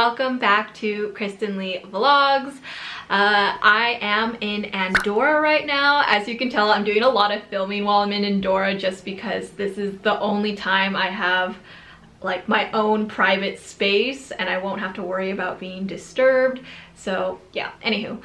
welcome back to Kristen Lee Vlogs. I am in Andorra right now. As you can tell, I'm doing a lot of filming while I'm in Andorra just because this is the only time I have like my own private space and I won't have to worry about being disturbed. So yeah, anywho,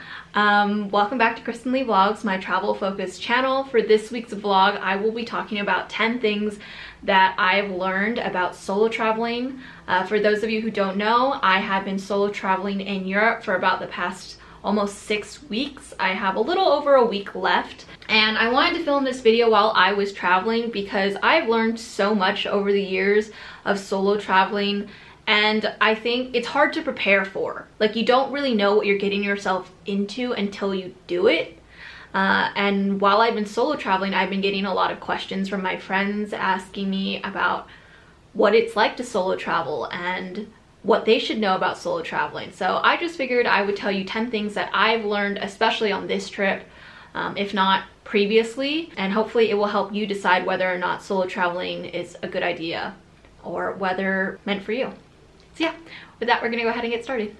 welcome back to Kristen Lee Vlogs, my travel focused channel. For this week's vlog, I will be talking about 10 things that I've learned about solo traveling. For those of you who don't know, I have been solo traveling in Europe for about the past almost 6 weeks. I have a little over a week left, and I wanted to film this video while I was traveling because I've learned so much over the years of solo traveling, and I think it's hard to prepare for. Like, you don't really know what you're getting yourself into until you do it. And while I've been solo traveling, I've been getting a lot of questions from my friends asking me about what it's like to solo travel and what they should know about solo traveling. So I just figured I would tell you 10 things that I've learned, especially on this trip, if not previously, and hopefully it will help you decide whether or not solo traveling is a good idea or whether meant for you. So yeah, with that, we're gonna go ahead and get started.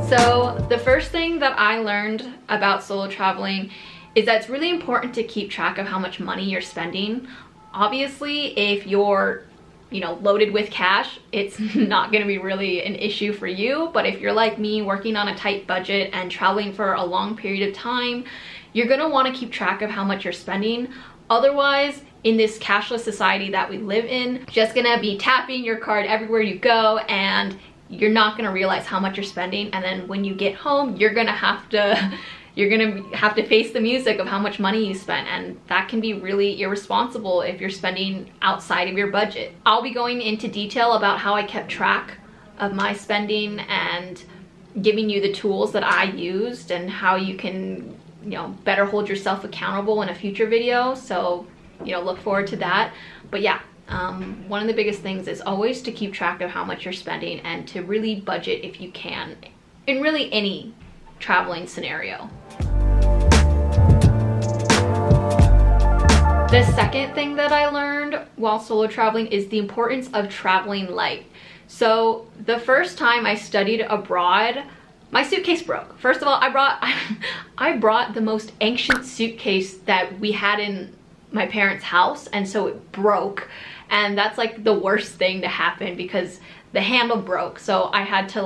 So the first thing that I learned about solo traveling is that it's really important to keep track of how much money you're spending. Obviously, if you're, loaded with cash, it's not going to be really an issue for you. But if you're like me, working on a tight budget and traveling for a long period of time, you're going to want to keep track of how much you're spending. Otherwise, in this cashless society that we live in, just going to be tapping your card everywhere you go, and you're not going to realize how much you're spending. And then when you get home, you're going to have to face the music of how much money you spent, and that can be really irresponsible if you're spending outside of your budget. I'll be going into detail about how I kept track of my spending and giving you the tools that I used and how you can, better hold yourself accountable in a future video. So, look forward to that. But yeah, one of the biggest things is always to keep track of how much you're spending and to really budget if you can in really any traveling scenario. The second thing that I learned while solo traveling is the importance of traveling light. So the first time I studied abroad, my suitcase broke. First of all, I brought the most ancient suitcase that we had in my parents' house, and so it broke. And that's like the worst thing to happen because the handle broke. So I had to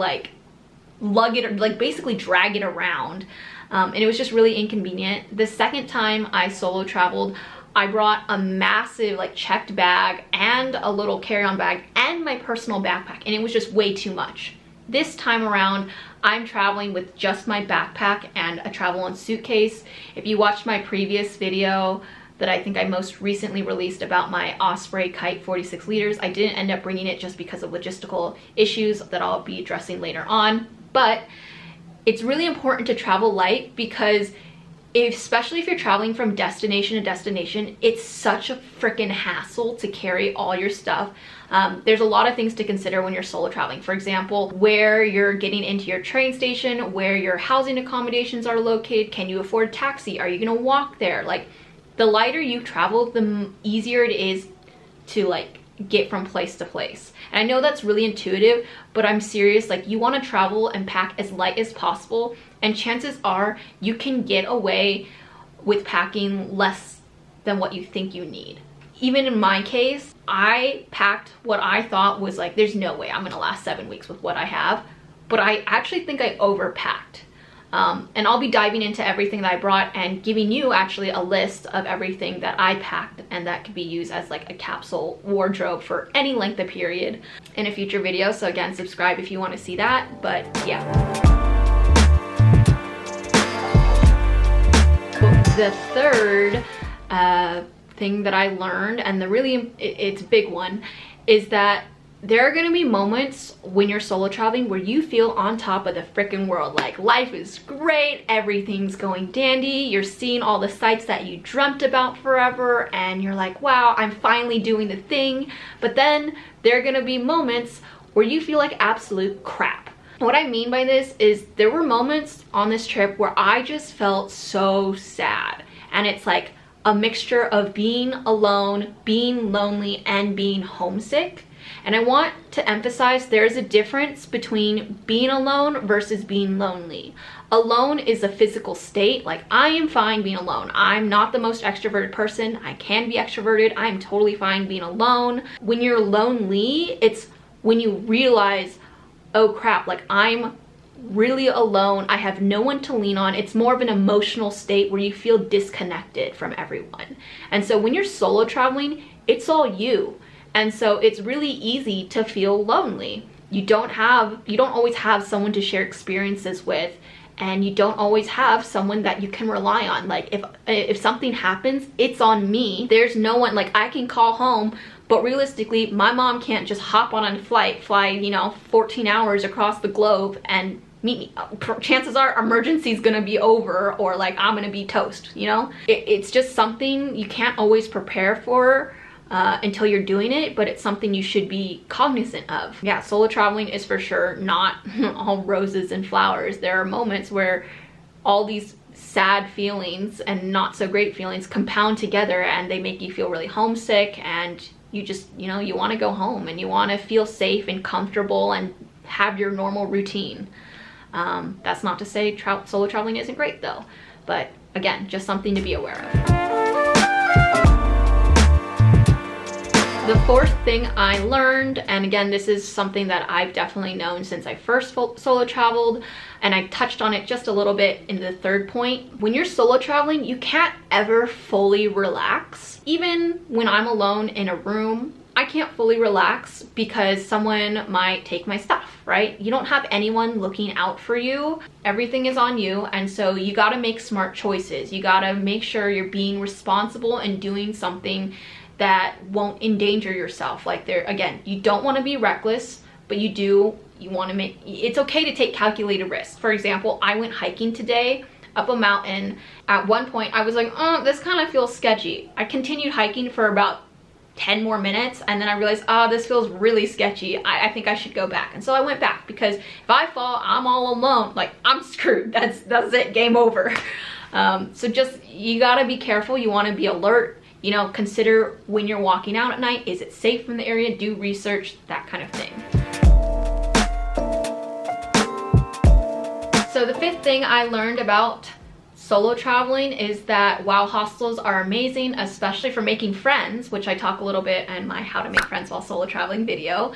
lug it, basically drag it around, and it was just really inconvenient. The second time I solo traveled, I brought a massive checked bag and a little carry-on bag and my personal backpack, and it was just way too much. This time around, I'm traveling with just my backpack and a travel-on suitcase. If you watched my previous video that I think I most recently released about my Osprey Kite 46 liters, I didn't end up bringing it just because of logistical issues that I'll be addressing later on. But it's really important to travel light because especially if you're traveling from destination to destination, it's such a freaking hassle to carry all your stuff. There's a lot of things to consider when you're solo traveling. For example, where you're getting into your train station, where your housing accommodations are located, can you afford a taxi? Are you gonna walk there? The lighter you travel, the easier it is to get from place to place. And I know that's really intuitive, but I'm serious. You want to travel and pack as light as possible, and chances are you can get away with packing less than what you think you need. Even in my case, I packed what I thought was there's no way I'm gonna last 7 weeks with what I have, but I actually think I overpacked. And I'll be diving into everything that I brought and giving you actually a list of everything that I packed, and that could be used as a capsule wardrobe for any length of period in a future video. So again, subscribe if you want to see that. But yeah. The third thing that I learned, and it's a big one, is that there are going to be moments when you're solo traveling where you feel on top of the freaking world. Life is great, everything's going dandy, you're seeing all the sights that you dreamt about forever, and you're like, wow, I'm finally doing the thing. But then there are going to be moments where you feel like absolute crap. What I mean by this is there were moments on this trip where I just felt so sad. And it's a mixture of being alone, being lonely, and being homesick. And I want to emphasize there's a difference between being alone versus being lonely. Alone is a physical state. Like, I am fine being alone. I'm not the most extroverted person. I can be extroverted. I'm totally fine being alone. When you're lonely, it's when you realize, oh crap, like I'm really alone. I have no one to lean on. It's more of an emotional state where you feel disconnected from everyone. And so when you're solo traveling, it's all you. And so it's really easy to feel lonely. You don't always have someone to share experiences with, and you don't always have someone that you can rely on. Like if something happens, it's on me. There's no one, like I can call home, but realistically, my mom can't just hop on a flight, fly, 14 hours across the globe and meet me. Chances are emergency's gonna be over, or like I'm gonna be toast, It's just something you can't always prepare for until you're doing it, but it's something you should be cognizant of. Yeah, solo traveling is for sure not all roses and flowers. There are moments where all these sad feelings and not so great feelings compound together, and they make you feel really homesick, and you just, you want to go home and you want to feel safe and comfortable and have your normal routine. That's not to say solo traveling isn't great though, but again, just something to be aware of. The fourth thing I learned, and again, this is something that I've definitely known since I first solo traveled, and I touched on it just a little bit in the third point. When you're solo traveling, you can't ever fully relax. Even when I'm alone in a room, I can't fully relax because someone might take my stuff, right? You don't have anyone looking out for you. Everything is on you, and so you gotta make smart choices. You gotta make sure you're being responsible and doing something that won't endanger yourself. Like, again, you don't want to be reckless, but you want to it's okay to take calculated risks. For example, I went hiking today up a mountain. At one point I was like, oh, this kind of feels sketchy. I continued hiking for about 10 more minutes, and then I realized, oh, this feels really sketchy. I think I should go back. And so I went back, because if I fall, I'm all alone. Like, I'm screwed. That's it, game over. So just, you gotta be careful. You want to be alert. Consider when you're walking out at night, is it safe from the area? Do research, that kind of thing. So the fifth thing I learned about solo traveling is that while hostels are amazing, especially for making friends, which I talk a little bit in my how to make friends while solo traveling video,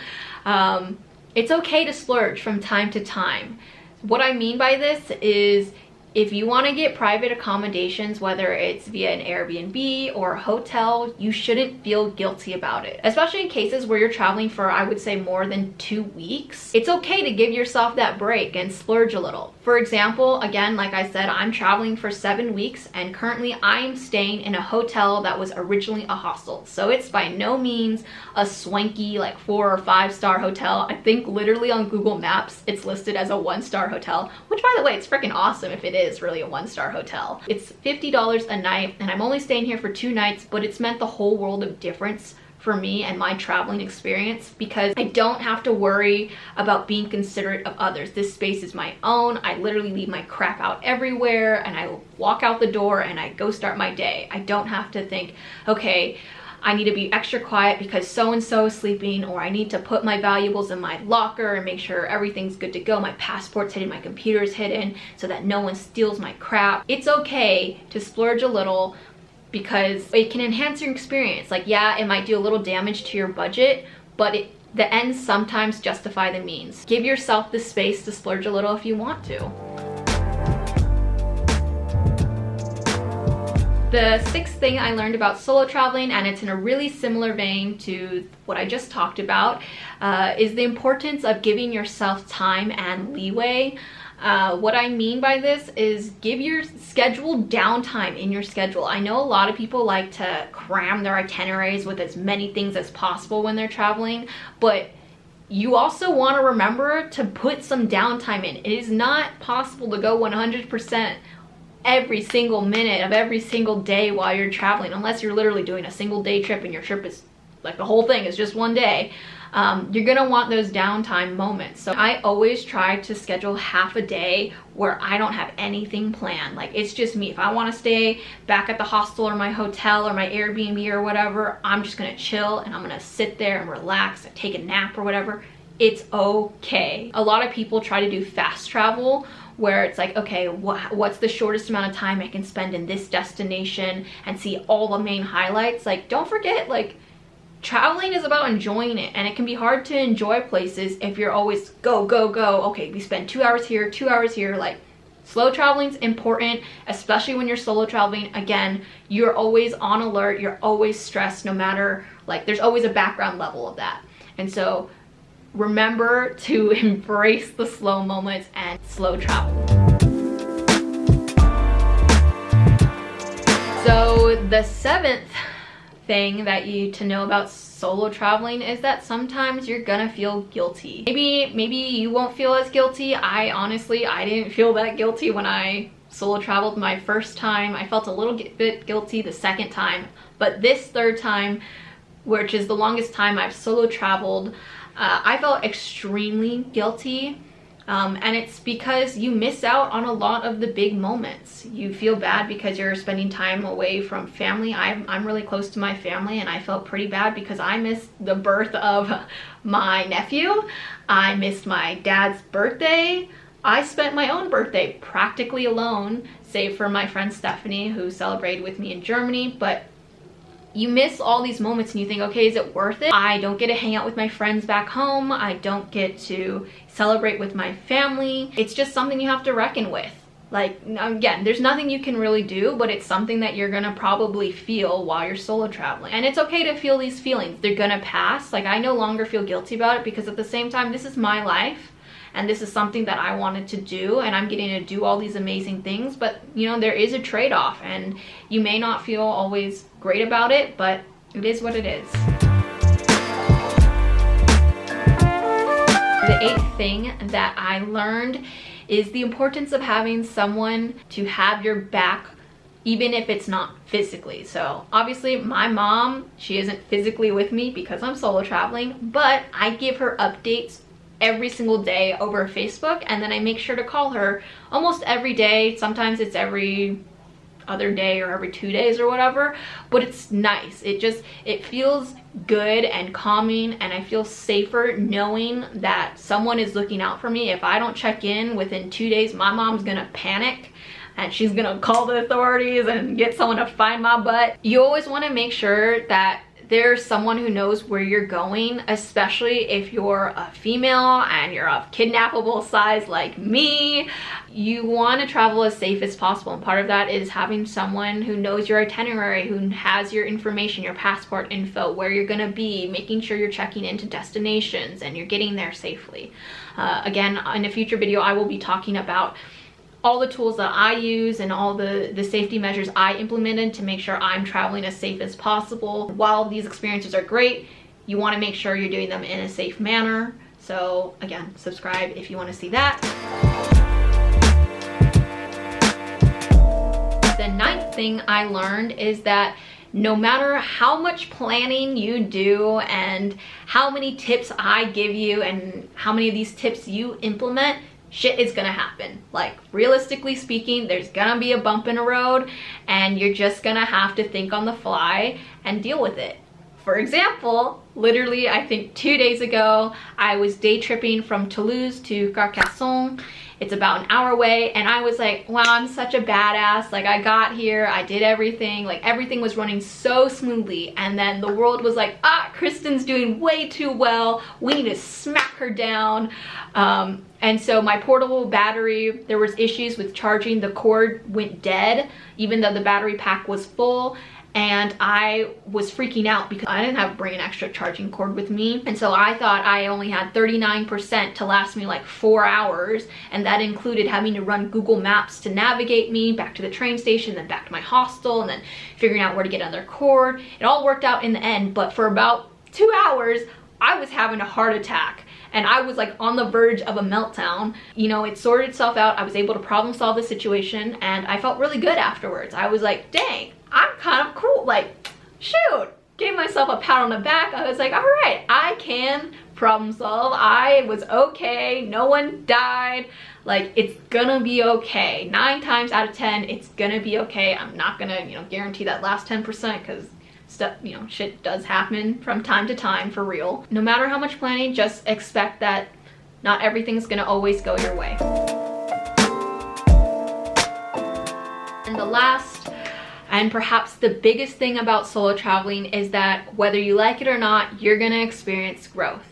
it's okay to splurge from time to time. What I mean by this is, if you want to get private accommodations, whether it's via an Airbnb or a hotel, you shouldn't feel guilty about it. Especially in cases where you're traveling for, I would say, more than 2 weeks. It's okay to give yourself that break and splurge a little. For example, again, like I said, I'm traveling for 7 weeks, and currently I am staying in a hotel that was originally a hostel. So it's by no means a swanky, like 4 or 5 star hotel. I think literally on Google Maps, it's listed as a 1-star hotel, which, by the way, it's freaking awesome if it is really a 1-star hotel. It's $50 a night, and I'm only staying here for 2 nights, but it's meant the whole world of difference for me and my traveling experience, because I don't have to worry about being considerate of others. This space is my own. I literally leave my crap out everywhere, and I walk out the door and I go start my day. I don't have to think, okay, I need to be extra quiet because so-and-so is sleeping, or I need to put my valuables in my locker and make sure everything's good to go. My passport's hidden, my computer's hidden, so that no one steals my crap. It's okay to splurge a little, because it can enhance your experience. Like, yeah, it might do a little damage to your budget, but the ends sometimes justify the means. Give yourself the space to splurge a little if you want to. The sixth thing I learned about solo traveling, and it's in a really similar vein to what I just talked about, is the importance of giving yourself time and leeway. What I mean by this is, give your schedule downtime in your schedule. I know a lot of people like to cram their itineraries with as many things as possible when they're traveling, but you also want to remember to put some downtime in. It is not possible to go 100% every single minute of every single day while you're traveling, unless you're literally doing a single day trip and your trip is like, the whole thing is just one day. you're gonna want those downtime moments. So I always try to schedule half a day where I don't have anything planned. Like, it's just me. If I want to stay back at the hostel or my hotel or my Airbnb or whatever, I'm just gonna chill and I'm gonna sit there and relax and take a nap or whatever. It's okay. A lot of people try to do fast travel where it's like, okay, what's the shortest amount of time I can spend in this destination and see all the main highlights. Like, don't forget, like, traveling is about enjoying it, and it can be hard to enjoy places if you're always go, go, go. Okay, we spend 2 hours here, 2 hours here. Like, slow traveling is important, especially when you're solo traveling. Again, you're always on alert, you're always stressed, no matter, like, there's always a background level of that. And so remember to embrace the slow moments and slow travel. So the 7th thing that you to know about solo traveling is that sometimes you're gonna feel guilty. Maybe you won't feel as guilty. I didn't feel that guilty when I solo traveled my first time. I felt a little bit guilty the second time, but this third time, which is the longest time I've solo traveled, I felt extremely guilty. And it's because you miss out on a lot of the big moments. You feel bad because you're spending time away from family. I'm really close to my family, and I felt pretty bad because I missed the birth of my nephew. I missed my dad's birthday. I spent my own birthday practically alone, save for my friend Stephanie, who celebrated with me in Germany. But you miss all these moments and you think, okay, is it worth it? I don't get to hang out with my friends back home. I don't get to celebrate with my family. It's just something you have to reckon with. Like, again, there's nothing you can really do, but it's something that you're gonna probably feel while you're solo traveling. And it's okay to feel these feelings. They're gonna pass. Like, I no longer feel guilty about it because at the same time, this is my life. And this is something that I wanted to do, and I'm getting to do all these amazing things. But, you know, there is a trade-off, and you may not feel always great about it, but it is what it is. The 8th thing that I learned is the importance of having someone to have your back, even if it's not physically. So obviously my mom, she isn't physically with me because I'm solo traveling, but I give her updates every single day over Facebook, and then I make sure to call her almost every day. Sometimes it's every other day or every 2 days or whatever, but it's nice. It feels good and calming, and I feel safer knowing that someone is looking out for me. If I don't check in within 2 days, my mom's gonna panic and she's gonna call the authorities and get someone to find my butt. You always want to make sure that there's someone who knows where you're going, especially if you're a female and you're of kidnappable size like me. You want to travel as safe as possible, and part of that is having someone who knows your itinerary, who has your information, your passport info, where you're going to be, making sure you're checking into destinations and you're getting there safely. Again, in a future video, I will be talking about all the tools that I use and all the safety measures I implemented to make sure I'm traveling as safe as possible. While these experiences are great, you want to make sure you're doing them in a safe manner. So again, subscribe if you want to see that. The 9th thing I learned is that no matter how much planning you do and how many tips I give you and how many of these tips you implement, shit is gonna happen. Like, realistically speaking, there's gonna be a bump in the road, and you're just gonna have to think on the fly and deal with it. For example, literally, I think 2 days ago, I was day tripping from Toulouse to Carcassonne. It's about an hour away, and I was like, wow, I'm such a badass. Like, I got here, I did everything, like everything was running so smoothly, and then the world was like, Kristen's doing way too well, we need to smack her down. And so my portable battery, there was issues with charging, the cord went dead, even though the battery pack was full. And I was freaking out because I didn't bring an extra charging cord with me. And so I thought I only had 39% to last me like 4 hours. And that included having to run Google Maps to navigate me back to the train station, then back to my hostel, and then figuring out where to get another cord. It all worked out in the end, but for about 2 hours, I was having a heart attack. And I was like on the verge of a meltdown. You know, it sorted itself out. I was able to problem solve the situation, and I felt really good afterwards. I was like, dang, I'm kind of cool. Like, shoot, gave myself a pat on the back. I was like, all right, I can problem solve. I was okay. No one died. Like, it's gonna be okay. 9 times out of 10, it's gonna be okay. I'm not gonna, you know, guarantee that last 10% because stuff, you know, shit does happen from time to time, for real. No matter how much planning, just expect that not everything's gonna always go your way. And the last, and perhaps the biggest thing about solo traveling is that whether you like it or not, you're gonna experience growth.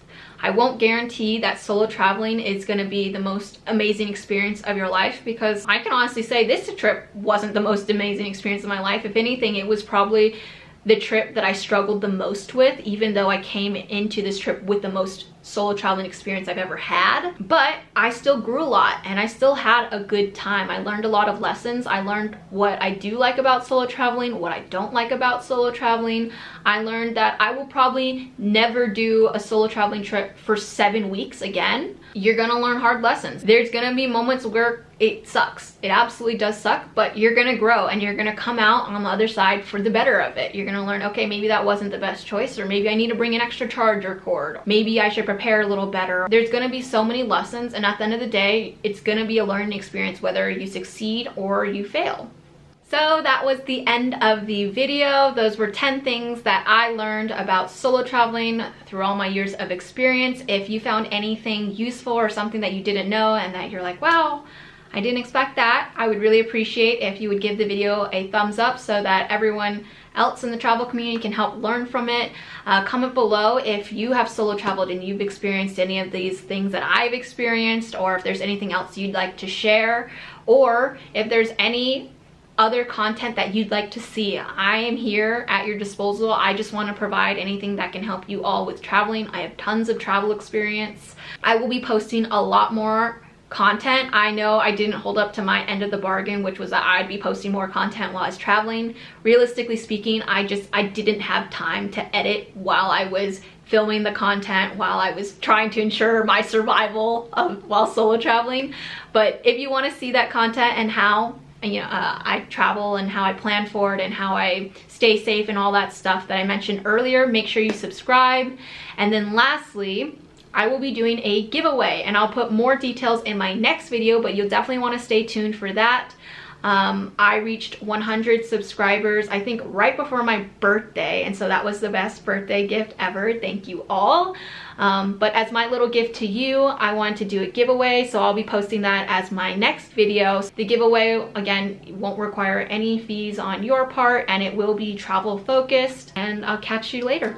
I won't guarantee that solo traveling is gonna be the most amazing experience of your life, because I can honestly say this trip wasn't the most amazing experience of my life. If anything, it was probably the trip that I struggled the most with, even though I came into this trip with the most solo traveling experience I've ever had. But I still grew a lot and I still had a good time. I learned a lot of lessons. I learned what I do like about solo traveling, what I don't like about solo traveling. I learned that I will probably never do a solo traveling trip for 7 weeks again. You're gonna learn hard lessons. There's gonna be moments where it sucks. It absolutely does suck, but you're gonna grow and you're gonna come out on the other side for the better of it. You're gonna learn, okay, maybe that wasn't the best choice, or maybe I need to bring an extra charger cord. Maybe I should prepare a little better. There's gonna be so many lessons, and at the end of the day, it's gonna be a learning experience whether you succeed or you fail. So that was the end of the video. Those were 10 things that I learned about solo traveling through all my years of experience. If you found anything useful or something that you didn't know and that you're like, wow, I didn't expect that, I would really appreciate if you would give the video a thumbs up so that everyone else in the travel community can help learn from it. Comment below if you have solo traveled and you've experienced any of these things that I've experienced, or if there's anything else you'd like to share, or if there's any other content that you'd like to see. I am here at your disposal. I just want to provide anything that can help you all with traveling. I have tons of travel experience. I will be posting a lot more content. I know I didn't hold up to my end of the bargain, which was that I'd be posting more content while I was traveling. Realistically speaking, I didn't have time to edit while I was filming the content, while I was trying to ensure my survival while solo traveling. But if you want to see that content and how I travel and how I plan for it and how I stay safe and all that stuff that I mentioned earlier, make sure you subscribe. And then lastly, I will be doing a giveaway, and I'll put more details in my next video, but you'll definitely want to stay tuned for that. I reached 100 subscribers, I think right before my birthday, and so that was the best birthday gift ever. Thank you all. But as my little gift to you, I wanted to do a giveaway, so I'll be posting that as my next video. The giveaway, again, won't require any fees on your part, and it will be travel focused, and I'll catch you later.